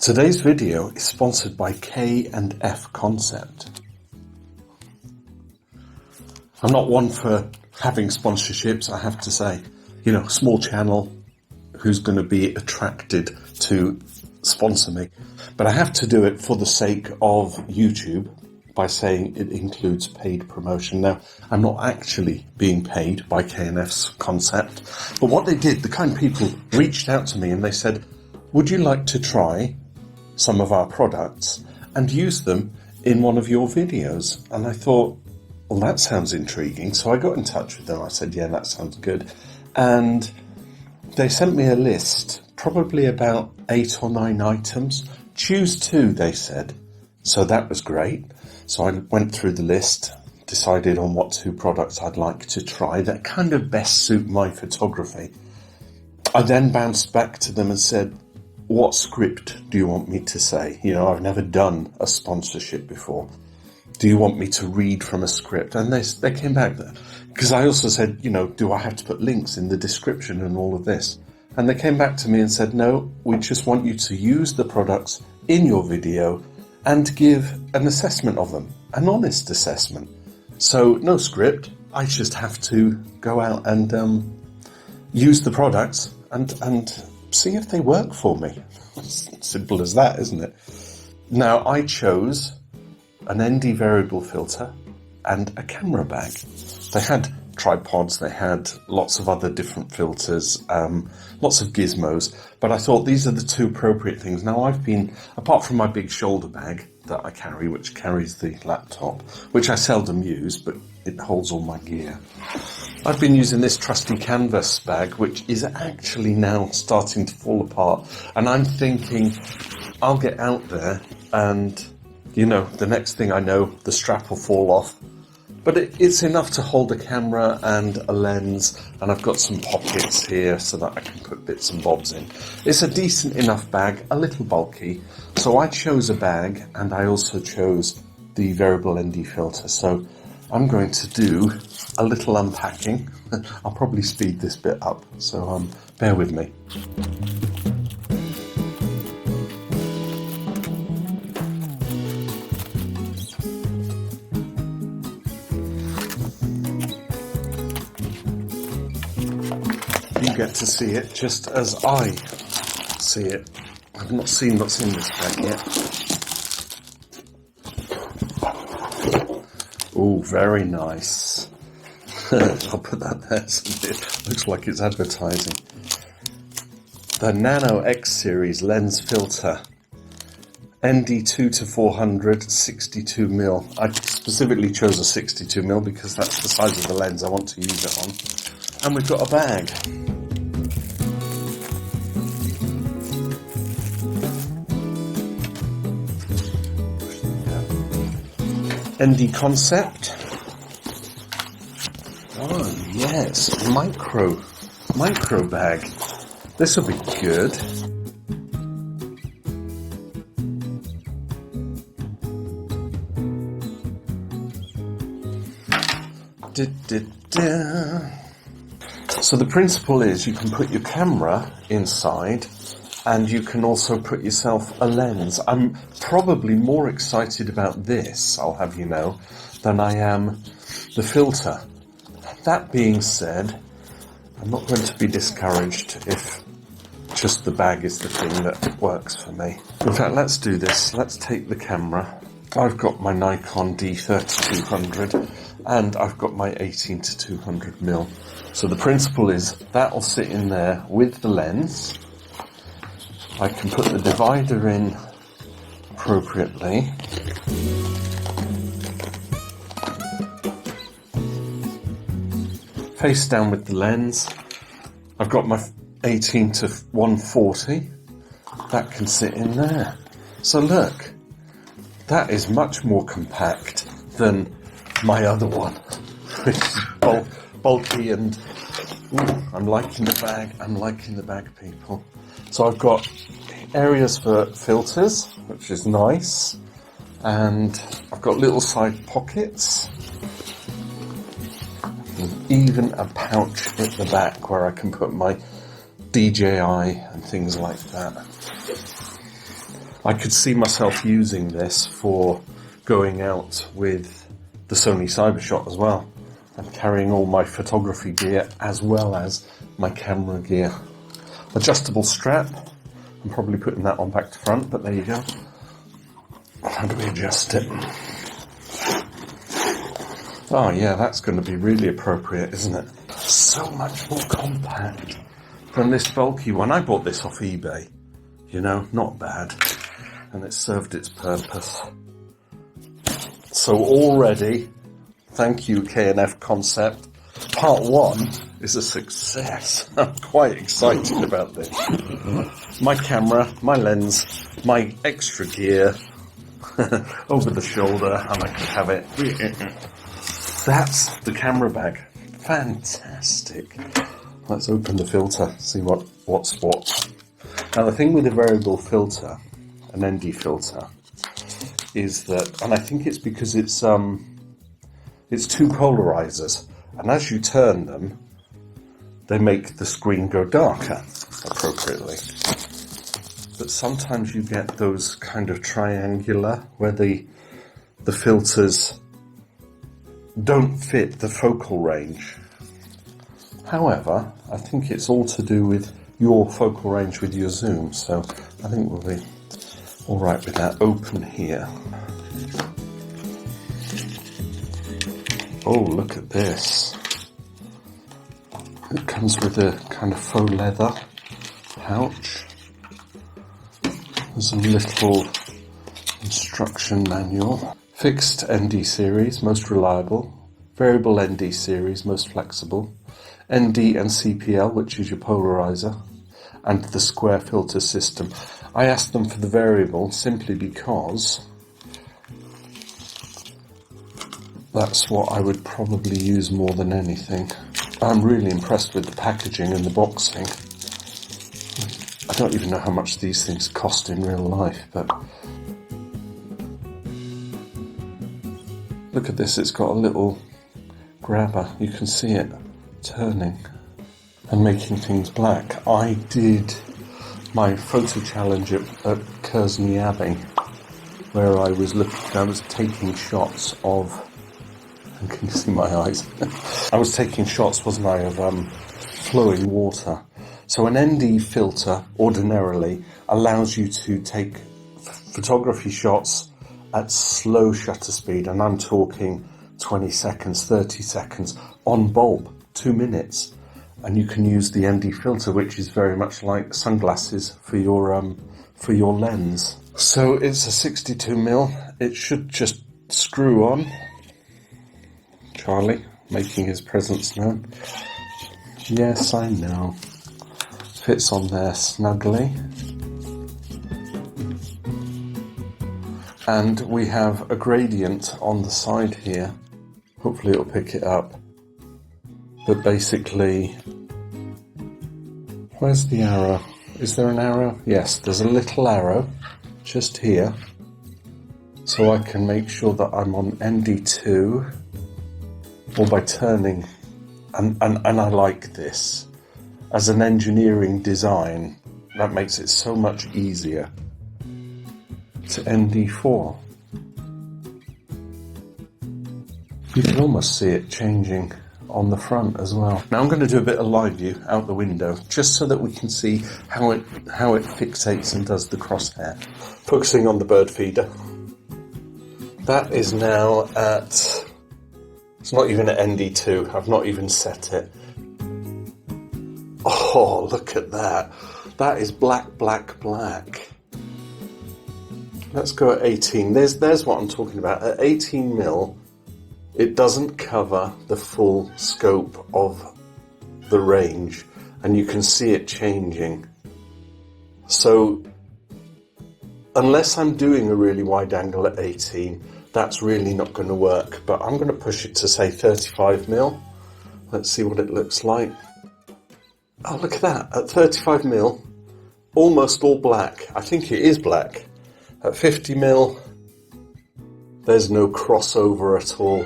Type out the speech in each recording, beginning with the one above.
Today's video is sponsored by K&F Concept. I'm not one for having sponsorships, I have to say. You know, small channel, who's going to be attracted to sponsor me? But I have to do it for the sake of YouTube by saying it includes paid promotion. Now, I'm not actually being paid by K&F's Concept, but what they did, the kind people reached out to me and they said, would you like to try some of our products and use them in one of your videos? And I thought, well, that sounds intriguing. So I got in touch with them. I said, yeah, that sounds good. And they sent me a list, probably about 8 or 9 items. Choose 2, they said. So that was great. So I went through the list, decided on what 2 products I'd like to try that kind of best suit my photography. I then bounced back to them and said, what script do you want me to say? You know, I've never done a sponsorship before. Do you want me to read from a script? And they came back there. Because I also said, you know, do I have to put links in the description and all of this? And they came back to me and said, no, we just want you to use the products in your video and give an assessment of them, an honest assessment. So no script, I just have to go out and use the products and see if they work for me. Simple as that, isn't it? Now, I chose an ND variable filter and a camera bag. They had tripods, they had lots of other different filters, lots of gizmos, but I thought these are the 2 appropriate things. Now, I've been, apart from my big shoulder bag that I carry, which carries the laptop, which I seldom use, but it holds all my gear. I've been using this trusty canvas bag, which is actually now starting to fall apart. And I'm thinking I'll get out there and, you know, the next thing I know, the strap will fall off. But it's enough to hold a camera and a lens, and I've got some pockets here so that I can put bits and bobs in. It's a decent enough bag, a little bulky. So I chose a bag, and I also chose the variable ND filter. So I'm going to do a little unpacking. I'll probably speed this bit up, so bear with me. You get to see it just as I see it. I've not seen what's in this bag yet. Oh, very nice. I'll put that there. It looks like it's advertising. The Nano X Series lens filter. ND2 to 400, 62mm. I specifically chose a 62mm because that's the size of the lens I want to use it on. And we've got a bag. ND Concept. Oh yes, micro bag. This will be good. So the principle is you can put your camera inside and you can also put yourself a lens. I'm probably more excited about this, I'll have you know, than I am the filter. That being said, I'm not going to be discouraged if just the bag is the thing that works for me. In fact, let's do this. Let's take the camera. I've got my Nikon D3200 and I've got my 18 to 200mm. So the principle is that'll sit in there with the lens. I can put the divider in appropriately. Face down with the lens. I've got my 18 to 140. That can sit in there. So look, that is much more compact than my other one, which is bulky and ooh, I'm liking the bag. I'm liking the bag, people. So I've got areas for filters, which is nice, and I've got little side pockets, and even a pouch at the back where I can put my DJI and things like that. I could see myself using this for going out with the Sony Cybershot as well. I'm carrying all my photography gear as well as my camera gear. Adjustable strap. I'm probably putting that on back to front, but there you go. How do we adjust it? Oh yeah, that's going to be really appropriate, isn't it? So much more compact than this bulky one. I bought this off eBay. You know, not bad. And it served its purpose. So already, thank you K&F Concept. Part 1 is a success. I'm quite excited about this. My camera, my lens, my extra gear over the shoulder, and I can have it. That's the camera bag. Fantastic. Let's open the filter, see what's what. Now the thing with a variable filter, an ND filter, is that, and I think it's because it's two polarizers, and as you turn them, they make the screen go darker appropriately. But sometimes you get those kind of triangular where the filters don't fit the focal range. However, I think it's all to do with your focal range with your zoom, so I think we'll be all right with that. Open here. Oh, look at this. It comes with a kind of faux leather pouch. There's a little instruction manual. Fixed ND series, most reliable. Variable ND series, most flexible. ND and CPL, which is your polarizer. And the square filter system. I asked them for the variable simply because that's what I would probably use more than anything. I'm really impressed with the packaging and the boxing. I don't even know how much these things cost in real life, but look at this, it's got a little grabber. You can see it turning and making things black. I did my photo challenge at Kersney Abbey, where I was taking shots of, and can you see my eyes? I was taking shots, wasn't I, of flowing water. So an ND filter ordinarily allows you to take photography shots at slow shutter speed, and I'm talking 20 seconds, 30 seconds, on bulb, 2 minutes. And you can use the ND filter, which is very much like sunglasses for your lens. So it's a 62mm. It should just screw on. Charlie making his presence known. Yes, I know. Fits on there snugly. And we have a gradient on the side here. Hopefully it'll pick it up. But basically, where's the arrow? Is there an arrow? Yes, there's a little arrow just here. So I can make sure that I'm on ND2, or by turning, and I like this. As an engineering design, that makes it so much easier, to ND4. You can almost see it changing on the front as well. Now I'm going to do a bit of live view out the window, just so that we can see how it fixates and does the crosshair. Focusing on the bird feeder. That is now at, it's not even at ND2, I've not even set it. Oh, look at that. That is black, black, black. Let's go at 18. There's what I'm talking about. At 18mm, it doesn't cover the full scope of the range, and you can see it changing. So, unless I'm doing a really wide angle at 18, that's really not going to work. But I'm going to push it to, say, 35mm. Let's see what it looks like. Oh, look at that. At 35mm, almost all black. I think it is black. At 50mm, there's no crossover at all.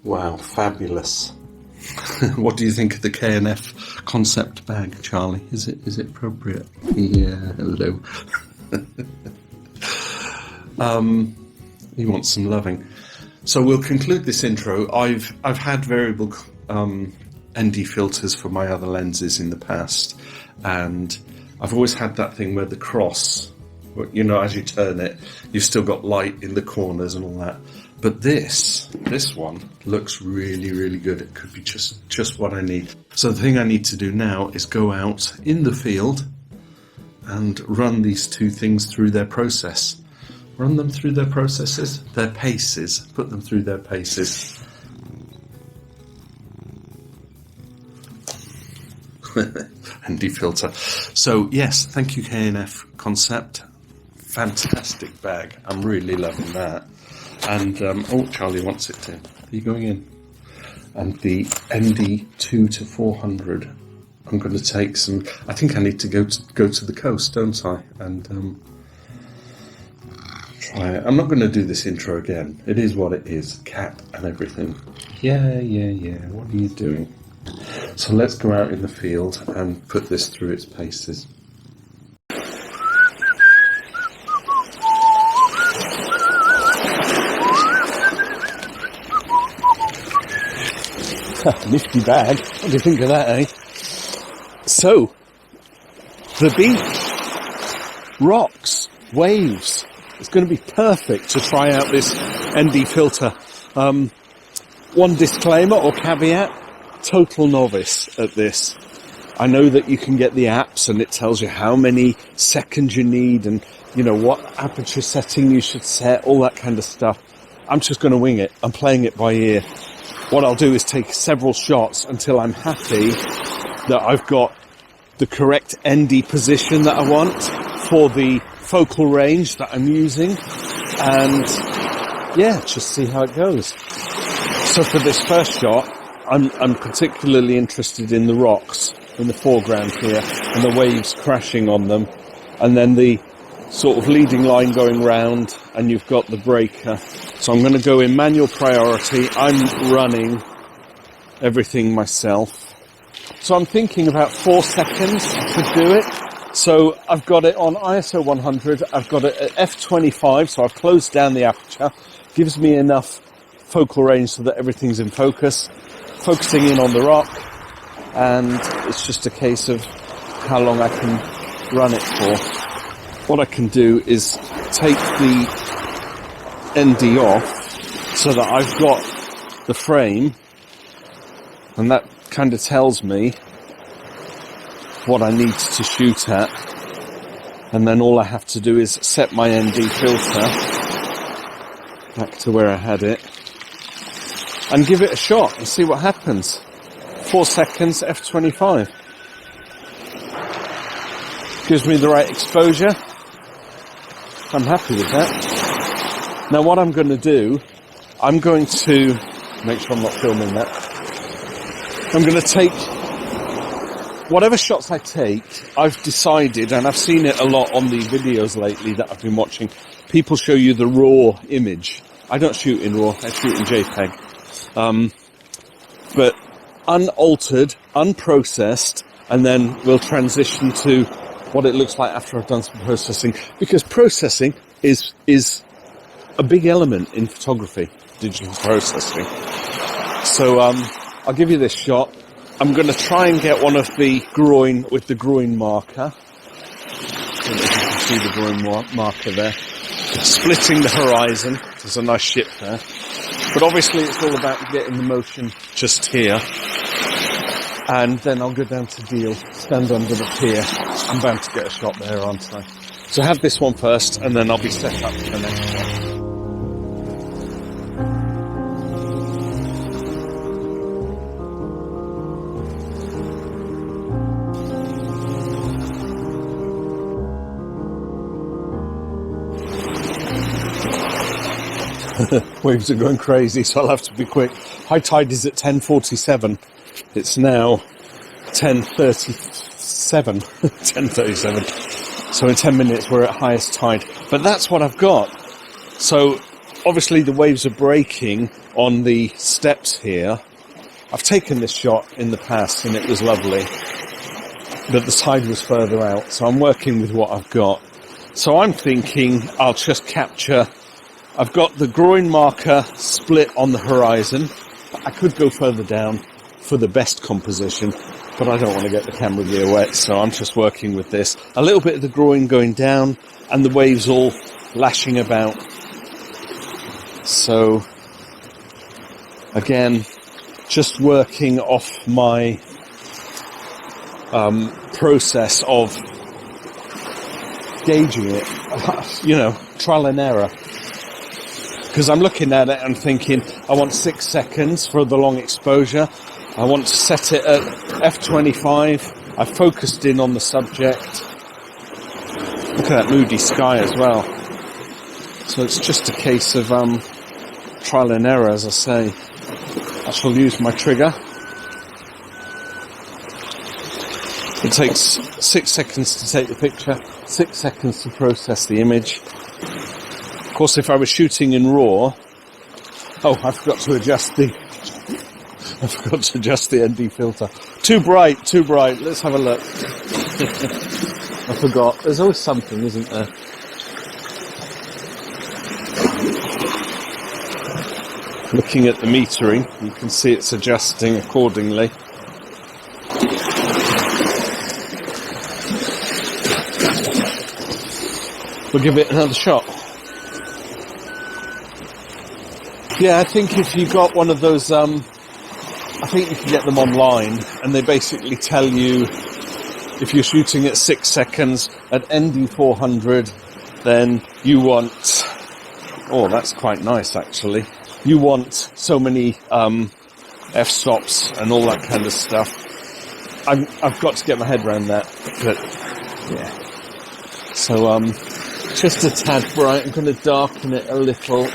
Wow, fabulous. What do you think of the K&F Concept bag, Charlie? Is it appropriate? Yeah, hello. He wants some loving. So we'll conclude this intro. I've had variable ND filters for my other lenses in the past, and I've always had that thing where the cross, you know, as you turn it, you've still got light in the corners and all that. But this one looks really, really good. It could be just what I need. So the thing I need to do now is go out in the field and run these two things through their process. Run them through their processes, their paces, put them through their paces. ND filter. So yes, thank you K&F Concept. Fantastic bag. I'm really loving that. And, oh, Charlie wants it too. Are you going in? And the ND 2 to 400. I'm going to take some, I think I need to go to the coast, don't I? And, try it. I'm not going to do this intro again. It is what it is. Cat and everything. Yeah. What are you doing? So let's go out in the field and put this through its paces. Nifty bag. What do you think of that, eh? So, the beach, rocks, waves. It's going to be perfect to try out this ND filter. One disclaimer or caveat, total novice at this. I know that you can get the apps and it tells you how many seconds you need and, you know, what aperture setting you should set, all that kind of stuff. I'm just going to wing it. I'm playing it by ear. What I'll do is take several shots until I'm happy that I've got the correct ND position that I want for the focal range that I'm using, and yeah, just see how it goes. So for this first shot, I'm particularly interested in the rocks in the foreground here and the waves crashing on them, and then the sort of leading line going round, and you've got the breaker. So I'm going to go in manual priority. I'm running everything myself. So I'm thinking about 4 seconds to do it. So I've got it on ISO 100. I've got it at f/25, so I've closed down the aperture. Gives me enough focal range so that everything's in focus. Focusing in on the rock. And it's just a case of how long I can run it for. What I can do is take the ND off so that I've got the frame, and that kind of tells me what I need to shoot at, and then all I have to do is set my ND filter back to where I had it and give it a shot and see what happens. 4 seconds, f/25. Gives me the right exposure. I'm happy with that. Now what I'm going to do, I'm going to make sure I'm not filming that. I'm going to take whatever shots I take. I've decided, and I've seen it a lot on the videos lately that I've been watching, people show you the raw image. I don't shoot in RAW, I shoot in JPEG. But unaltered, unprocessed, and then we'll transition to what it looks like after I've done some processing, because processing is a big element in photography, digital processing. So I'll give you this shot. I'm going to try and get one of the groin with the groin marker. I don't know if you can see the groin marker there. Splitting the horizon. There's a nice ship there. But obviously it's all about getting the motion just here. And then I'll go down to Deal, stand under the pier. I'm bound to get a shot there, aren't I? So have this one first, and then I'll be set up for the next one. Waves are going crazy, so I'll have to be quick. High tide is at 10:47. It's now 10:37. 10:37. So in 10 minutes we're at highest tide. But that's what I've got. So obviously the waves are breaking on the steps here. I've taken this shot in the past and it was lovely. But the tide was further out, so I'm working with what I've got. So I'm thinking I'll just capture, I've got the groin marker split on the horizon. I could go further down for the best composition, but I don't want to get the camera gear wet, so I'm just working with this. A little bit of the groin going down and the waves all lashing about. So again, just working off my process of gauging it, trial and error. Because I'm looking at it and thinking, I want 6 seconds for the long exposure. I want to set it at f/25. I focused in on the subject. Look at that moody sky as well. So it's just a case of trial and error, as I say. I shall use my trigger. It takes 6 seconds to take the picture, 6 seconds to process the image. Of course, if I was shooting in RAW, I forgot to adjust the ND filter. Too bright. Let's have a look. I forgot. There's always something, isn't there? Looking at the metering, you can see it's adjusting accordingly. We'll give it another shot. Yeah, I think if you got one of those, I think you can get them online, and they basically tell you if you're shooting at 6 seconds at ND 400, then you want, that's quite nice actually. You want so many f-stops and all that kind of stuff. I've got to get my head around that, but yeah. So just a tad bright. I'm going to darken it a little.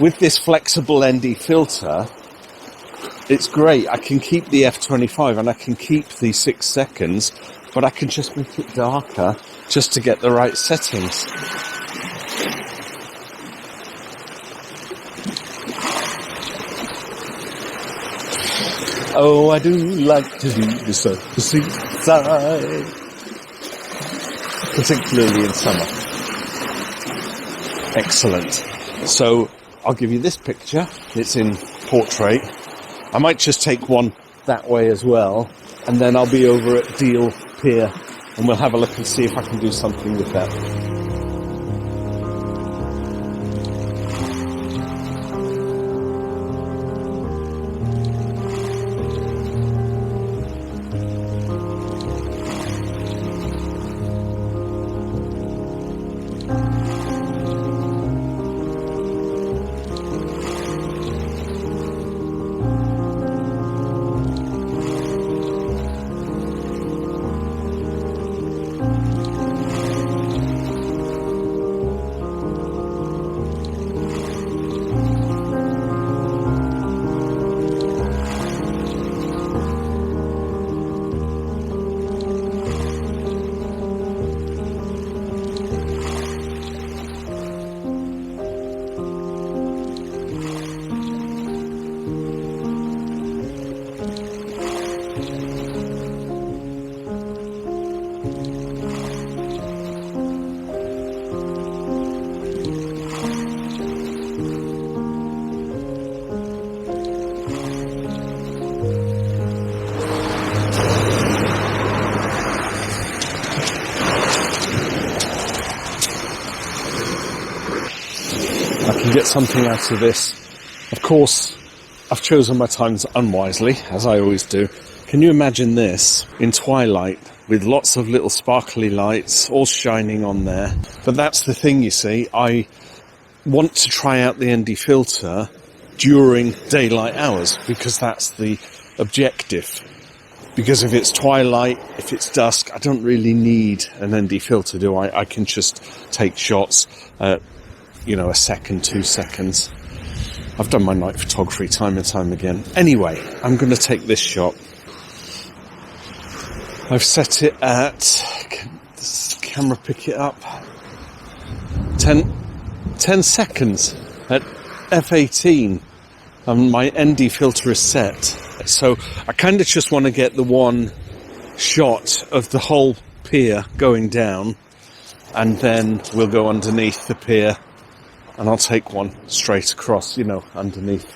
With this flexible ND filter, it's great. I can keep the f/25 and I can keep the 6 seconds, but I can just make it darker just to get the right settings. Oh, I do like to do the surfacing side, particularly in summer. Excellent. So I'll give you this picture. It's in portrait. I might just take one that way as well, and then I'll be over at Deal Pier, and we'll have a look and see if I can do something with that. Get something out of this. Of course, I've chosen my times unwisely, as I always do. Can you imagine this in twilight with lots of little sparkly lights all shining on there? But that's the thing, you see. I want to try out the ND filter during daylight hours because that's the objective. Because if it's twilight, if it's dusk, I don't really need an ND filter, do I? I can just take shots at a second, 2 seconds. I've done my night photography time and time again. Anyway, I'm going to take this shot. I've set it at, can the camera pick it up? 10 seconds at f/18. My ND filter is set. So I kind of just want to get the one shot of the whole pier going down. and then we'll go underneath the pier, and I'll take one straight across, you know, underneath.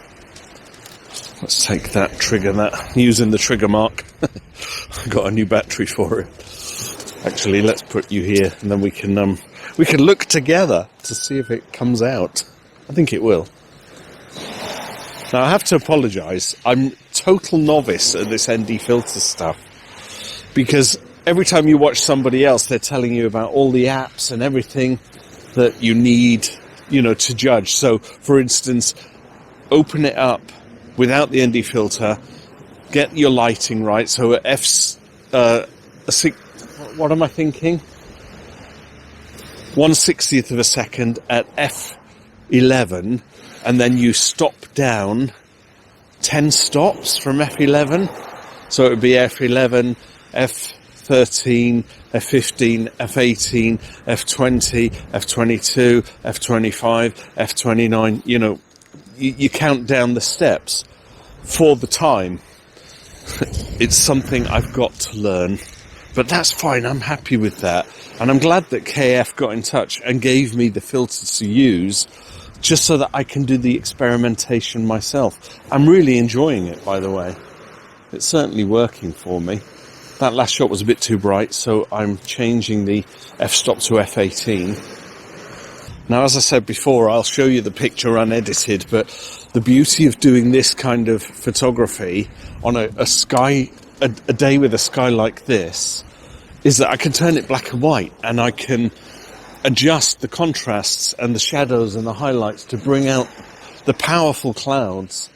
Let's take that trigger, using the trigger mark. I've got a new battery for it. Actually, let's put you here, and then we can look together to see if it comes out. I think it will. Now, I have to apologise. I'm total novice at this ND filter stuff, because every time you watch somebody else, they're telling you about all the apps and everything that you need, you know, to judge. So, for instance, open it up without the ND filter, get your lighting right. So at what am I thinking? 1/60th of a second at f11, and then you stop down 10 stops from f11. So it would be f11, f13, f15, f18, f20, f22, f25, f29. You know, you count down the steps for the time. It's something I've got to learn, but that's fine. I'm happy with that. And I'm glad that K&F got in touch and gave me the filters to use, just so that I can do the experimentation myself. I'm really enjoying it, by the way. It's certainly working for me. That last shot was a bit too bright, so I'm changing the f-stop to f18. Now, as I said before, I'll show you the picture unedited, but the beauty of doing this kind of photography on a day with a sky like this is that I can turn it black and white, and I can adjust the contrasts and the shadows and the highlights to bring out the powerful clouds.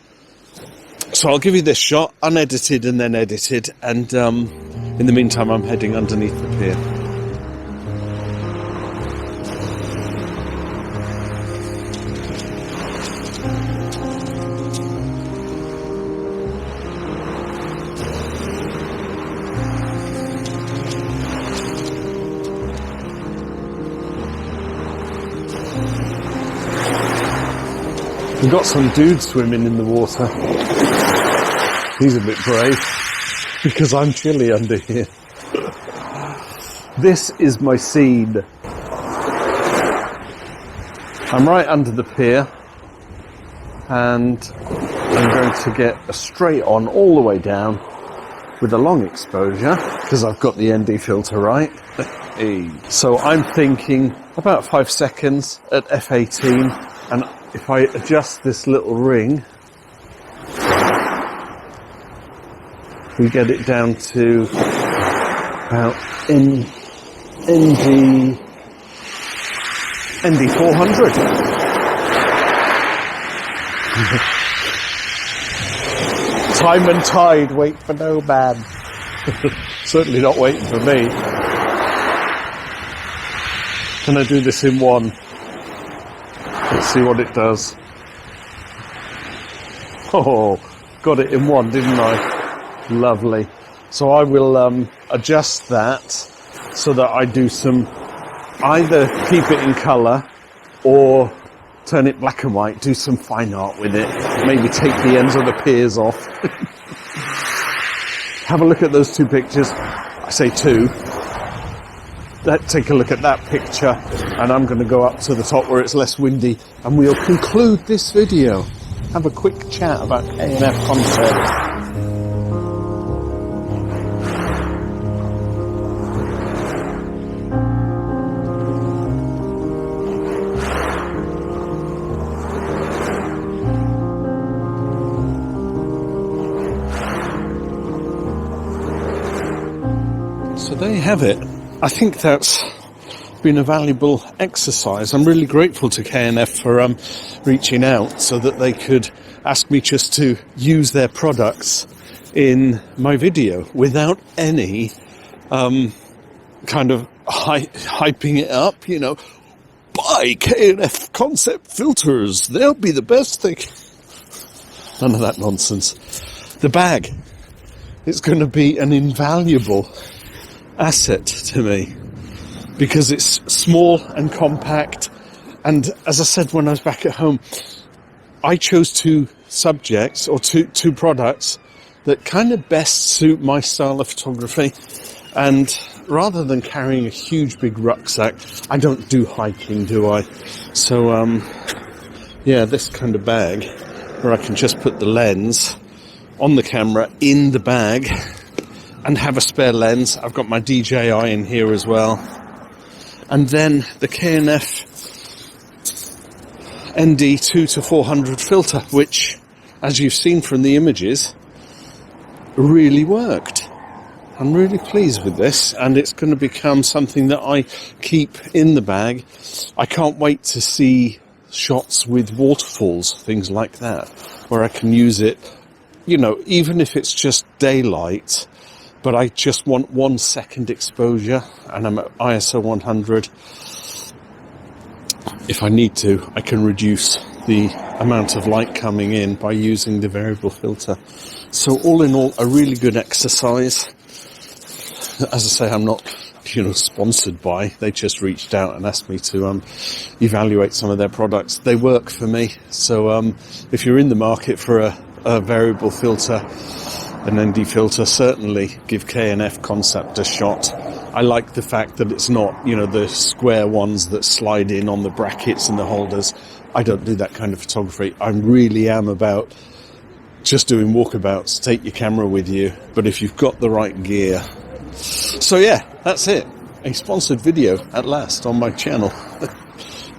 So I'll give you this shot, unedited and then edited, and in the meantime I'm heading underneath the pier. We've got some dude swimming in the water. He's a bit brave, because I'm chilly under here. This is my scene. I'm right under the pier, and I'm going to get a straight on all the way down with a long exposure, because I've got the ND filter right. Hey. So I'm thinking about 5 seconds at f18, and if I adjust this little ring, we get it down to about ND 400. Time and tide wait for no man. Certainly not waiting for me. Can I do this in one? Let's see what it does. Oh, got it in one, didn't I? Lovely. So I will adjust that so that I do some, either keep it in colour or turn it black and white, do some fine art with it, maybe take the ends of the piers off. Have a look at those two pictures. I say two. Take a look at that picture, and I'm going to go up to the top where it's less windy, and we'll conclude this video. Have a quick chat about K&F Concept. So there you have it. I think that's been a valuable exercise. I'm really grateful to K&F for reaching out so that they could ask me just to use their products in my video without any kind of hyping it up, you know. Buy K&F Concept filters, they'll be the best thing. None of that nonsense. The bag, it's going to be an invaluable asset to me because it's small and compact, and as I said when I was back at home, I chose two subjects or two products that kind of best suit my style of photography, and rather than carrying a huge big rucksack, I don't do hiking, do I? So, yeah, this kind of bag where I can just put the lens on the camera in the bag and have a spare lens. I've got my DJI in here as well. And then the K&F ND 2-400 filter, which, as you've seen from the images, really worked. I'm really pleased with this, and it's going to become something that I keep in the bag. I can't wait to see shots with waterfalls, things like that, where I can use it, you know, even if it's just daylight, but I just want 1 second exposure, and I'm at ISO 100. If I need to, I can reduce the amount of light coming in by using the variable filter. So all in all, a really good exercise. As I say, I'm not, sponsored by. They just reached out and asked me to evaluate some of their products. They work for me. So if you're in the market for a variable filter, an ND filter, certainly give K&F Concept a shot. I like the fact that it's not, the square ones that slide in on the brackets and the holders. I don't do that kind of photography. I really am about just doing walkabouts. Take your camera with you, but if you've got the right gear. So yeah, that's it. A sponsored video at last on my channel.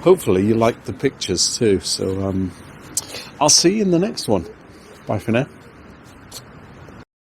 Hopefully you like the pictures too. So I'll see you in the next one. Bye for now.